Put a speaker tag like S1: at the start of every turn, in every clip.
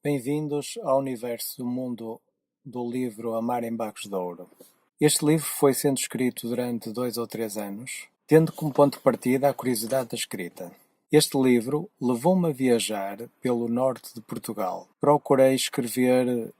S1: Bem-vindos ao universo do mundo do livro Amar em Bagos de Ouro. Este livro foi sendo escrito durante 2 ou 3 anos, tendo como ponto de partida a curiosidade da escrita. Este livro levou-me a viajar pelo norte de Portugal. Procurei escrever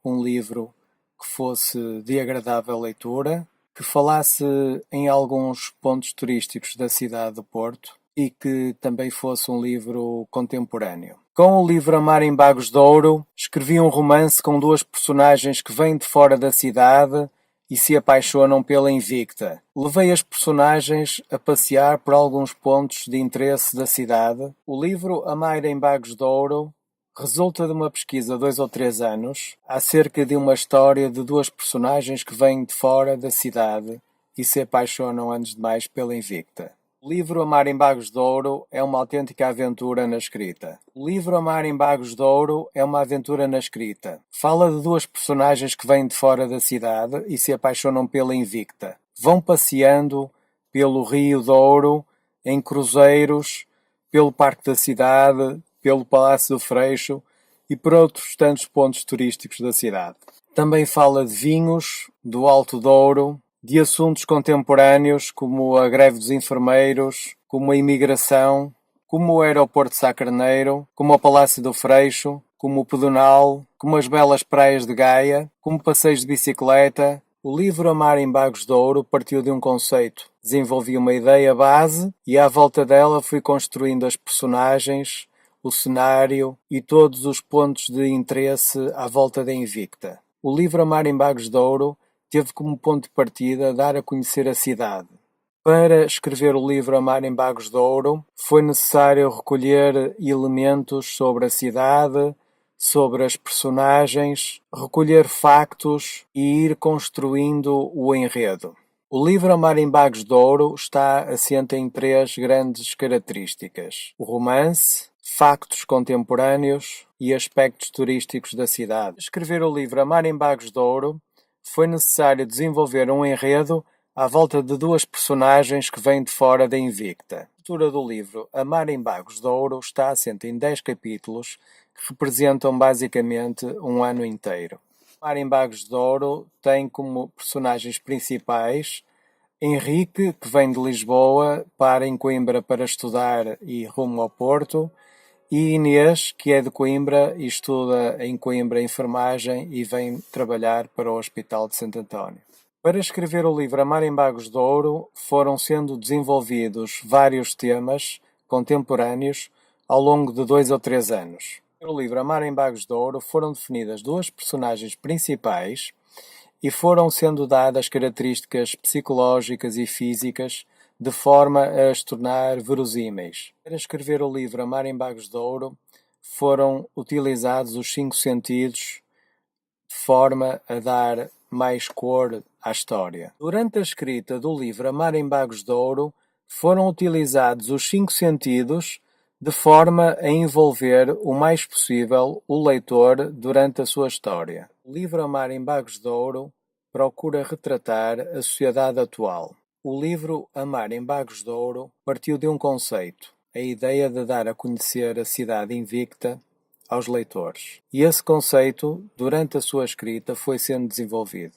S1: um livro que fosse de agradável leitura, que falasse em alguns pontos turísticos da cidade do Porto e que também fosse um livro contemporâneo. Com o livro Amar em Bagos de Ouro, escrevi um romance com duas personagens que vêm de fora da cidade e se apaixonam pela Invicta. Levei as personagens a passear por alguns pontos de interesse da cidade. O livro Amar em Bagos de Ouro resulta de uma pesquisa de 2 ou 3 anos acerca de uma história de duas personagens que vêm de fora da cidade e se apaixonam antes de mais pela Invicta. O livro Amar em Bagos de Ouro é uma autêntica aventura na escrita. O livro Amar em Bagos de Ouro é uma aventura na escrita. Fala de duas personagens que vêm de fora da cidade e se apaixonam pela Invicta. Vão passeando pelo Rio Douro, em cruzeiros, pelo Parque da Cidade, pelo Palácio do Freixo e por outros tantos pontos turísticos da cidade. Também fala de vinhos, do Alto Douro, de assuntos contemporâneos como a greve dos enfermeiros, como a imigração, como o aeroporto de Sá Carneiro, como o Palácio do Freixo, como o Pedonal, como as belas praias de Gaia, como passeios de bicicleta. O livro Amar em Bagos de Ouro partiu de um conceito. Desenvolvi uma ideia base e à volta dela fui construindo as personagens, o cenário e todos os pontos de interesse à volta da Invicta. O livro Amar em Bagos de Ouro teve como ponto de partida dar a conhecer a cidade. Para escrever o livro Amar em Bagos de Ouro, foi necessário recolher elementos sobre a cidade, sobre as personagens, recolher factos e ir construindo o enredo. O livro Amar em Bagos de Ouro está assente em 3 grandes características: o romance, factos contemporâneos e aspectos turísticos da cidade. Escrever o livro Amar em Bagos de Ouro foi necessário desenvolver um enredo à volta de duas personagens que vêm de fora da Invicta. A estrutura do livro Amar em Bagos de Ouro está assente em 10 capítulos que representam basicamente um ano inteiro. Amar em Bagos de Ouro tem como personagens principais Henrique, que vem de Lisboa, para em Coimbra para estudar e rumo ao Porto, e Inês, que é de Coimbra e estuda em Coimbra enfermagem e vem trabalhar para o Hospital de Santo António. Para escrever o livro Amar em Bagos de Ouro, foram sendo desenvolvidos vários temas contemporâneos ao longo de 2 ou 3 anos. No livro Amar em Bagos de Ouro foram definidas duas personagens principais e foram sendo dadas características psicológicas e físicas de forma a as tornar verosímeis. Para escrever o livro Amar em Bagos de Ouro, foram utilizados os 5 sentidos de forma a dar mais cor à história. Durante a escrita do livro Amar em Bagos de Ouro, foram utilizados os 5 sentidos de forma a envolver o mais possível o leitor durante a sua história. O livro Amar em Bagos de Ouro procura retratar a sociedade atual. O livro Amar em Bagos de Ouro partiu de um conceito, a ideia de dar a conhecer a cidade invicta aos leitores. E esse conceito, durante a sua escrita, foi sendo desenvolvido.